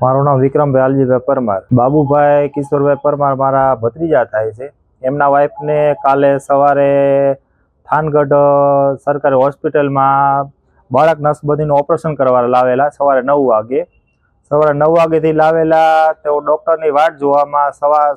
મારું નામ વિક્રમભાઈ આલજીભાઈ પરમાર। બાબુભાઈ કિશોરભાઈ પરમાર મારા ભત્રીજા થાય છે। એમના વાઈફને કાલે સવારે થાનગઢ સરકારી હોસ્પિટલમાં બાળક નસબંધીનું ઓપરેશન કરવા લાવેલા સવારે 9 વાગે। સવારે 9 વાગ્યાથી લાવેલા તેઓ ડૉક્ટરની વાટ જોવામાં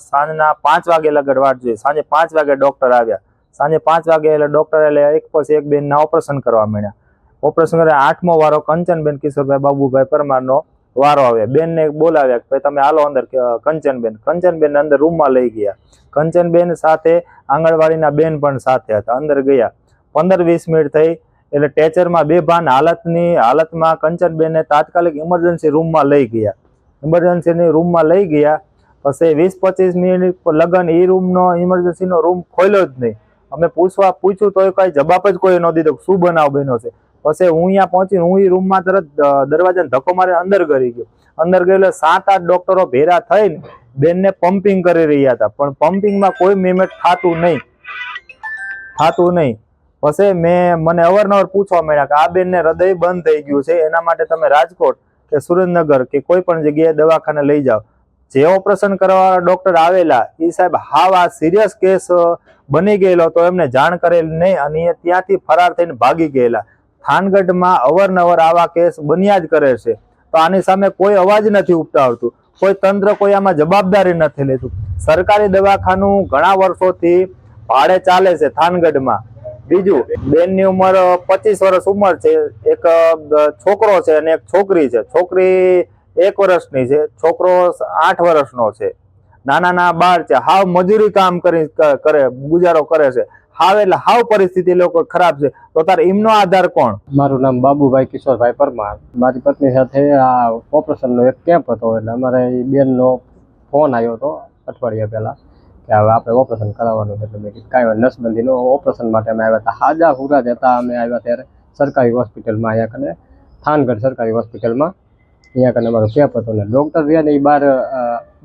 સાંજના 5 વાગે લગડ વાટ જોઈ। સાંજે 5 વાગે ડૉક્ટર આવ્યા। સાંજે 5 વાગે એટલે ડૉક્ટર એક પછી એક બેનના ઓપરેશન કરવા માંડ્યા। ઓપરેશન કરે 8મો વારો કંચનબેન કિશોરભાઈ બાબુભાઈ પરમારનો વારો આવે। બેનને બોલાવ્યા કે ભાઈ તમે હાલો અંદર। કંચનબેન અંદર રૂમમાં લઈ ગયા। કંચનબેન સાથે આંગણવાડીના બેન પણ સાથે હતા। અંદર ગયા 15-20 મિનિટ થઈ એટલે ટેચરમાં બેભાન હાલતમાં કંચનબેનને તાત્કાલિક ઇમરજન્સી રૂમમાં લઈ ગયા। ઇમરજન્સીની રૂમમાં લઈ ગયા પછી 20-25 મિનિટ લગન એ રૂમનો ઇમરજન્સીનો રૂમ ખોલ્યો જ નહીં। અમે પૂછ્યું તો કઈ જવાબ જ કોઈ ન દીધો શું બનાવ બન્યો છે। પછી હું અહીંયા પહોંચીને હું એ રૂમમાં તરત દરવાજાને ધક્કો મારી અંદર ગઈ ગયો। અંદર ગયો એટલે 7-8 ડોક્ટરો ભેરા થઈને બેનને પમ્પિંગ કરી રહ્યા હતા, પણ પમ્પિંગમાં કોઈ મેમેટ થતું નહીં। પછી મને અવારનવાર પૂછવા મળ્યા કે આ બેનને હૃદય બંધ થઈ ગયું છે, એના માટે તમે રાજકોટ કે સુરેન્દ્રનગર કે કોઈ પણ જગ્યાએ દવાખાને લઈ જાઓ। જે ઓપરેશન કરવાવાળા ડોક્ટર આવેલા એ સાહેબ હાવ આ સિરિયસ કેસ બની ગયેલો તો એમને જાણ કરેલ નહીં અને એ ત્યાંથી ફરાર થઈને ભાગી ગયેલા। થાનગઢમાં અવારનવાર આવા કેસ બન્યા જ કરે છે, તો આની સામે કોઈ અવાજ નથી ઉઠાવતું, કોઈ તંત્ર કોઈ આમાં જવાબદારી નથી લેતું। સરકારી દવાખાનું ઘણા વર્ષોથી ભાડે ચાલે છે થાનગઢમાં। બીજું, બેનની ઉંમર 25 વર્ષ ઉંમર છે, એક છોકરો છે અને એક છોકરી છે। છોકરી 1 વર્ષની છે, છોકરો 8 વર્ષનો છે। નાના બાળ છે, હાવ મજૂરી કામ કરે ગુજારો કરે છે। હાવ એટલે હાવ પરિસ્થિતિ લોકો ખરાબ છે, તો તાર એમનો આધાર કોણ? મારું નામ બાબુભાઈ કિશોરભાઈ પરમાર। મારી પત્ની સાથે આ ઓપરેશનનો એક કેમ્પ હતો, એટલે અમારે બેનનો ફોન આવ્યો હતો અઠવાડિયા પહેલા કે હવે આપણે ઓપરેશન કરાવવાનું છે। એટલે મેં કીધું કાંઈ નસબંધીનું ઓપરેશન માટે અમે આવ્યા હતા। હાજા હુરા જતા અમે આવ્યા ત્યારે સરકારી હોસ્પિટલમાં અહીંયા કને થાનગઢ સરકારી હોસ્પિટલમાં અહીંયા કને અમારો કેમ્પ હતો ને ડૉક્ટર રહ્યા ને એ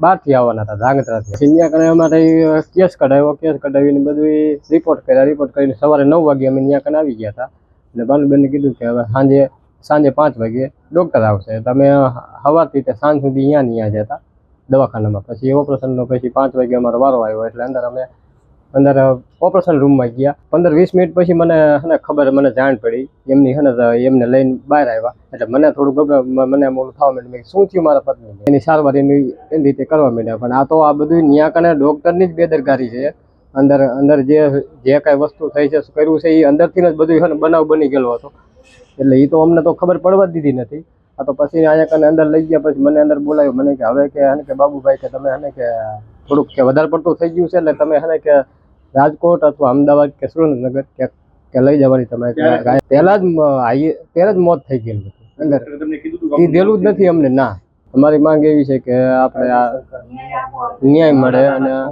બહારથી આવવાના હતા ધાંગધ્રાથી। અહીંયા કને અમારે કેસ કઢાવીને બધું રિપોર્ટ કરીને સવારે 9 વાગે અમે અહીંયા કને આવી ગયા હતા। એટલે બાલુબેનને કીધું કે હવે સાંજે 5 વાગે ડૉક્ટર આવશે, તમે સવારથી તે સાંજ સુધી અહીંયા જ હતા દવાખાનામાં। પછી ઓપરેશનનો પછી 5 વાગે અમારો વારો આવ્યો એટલે અંદર ઓપરેશન રૂમમાં ગયા। 15-20 મિનિટ પછી મને જાણ પડી એમને લઈને બહાર આવ્યા। એટલે મને થોડું મને ઓલું થવા માંડ્યું, મેં શું થયું મારા પત્ની, એની સારવાર એની રીતે કરવા માંડ્યા। પણ આ તો આ બધું ત્યાં કને ડૉક્ટરની જ બેદરકારી છે। અંદર જે કાંઈ વસ્તુ થઈ છે કર્યું છે એ અંદરથી જ બધું બનાવ બની ગયેલો હતો, એટલે એ તો અમને તો ખબર પડવા દીધી નથી। આ તો પછી અહીંયા કને અંદર લઈ ગયા પછી મને અંદર બોલાવ્યો, મને કે હવે કે બાબુભાઈ કે તમે કે થોડુંક કે વધારે પડતું થઈ ગયું છે, એટલે તમે કે રાજકોટ અથવા અમદાવાદ કે સુરેન્દ્રનગર કે લઈ જવાની તમે પહેલા જ મોત થઈ ગયેલું હતું અંદર, એ દેલું જ નથી અમને। ના, અમારી માંગ એવી છે કે આપણે આ ન્યાય મળે અને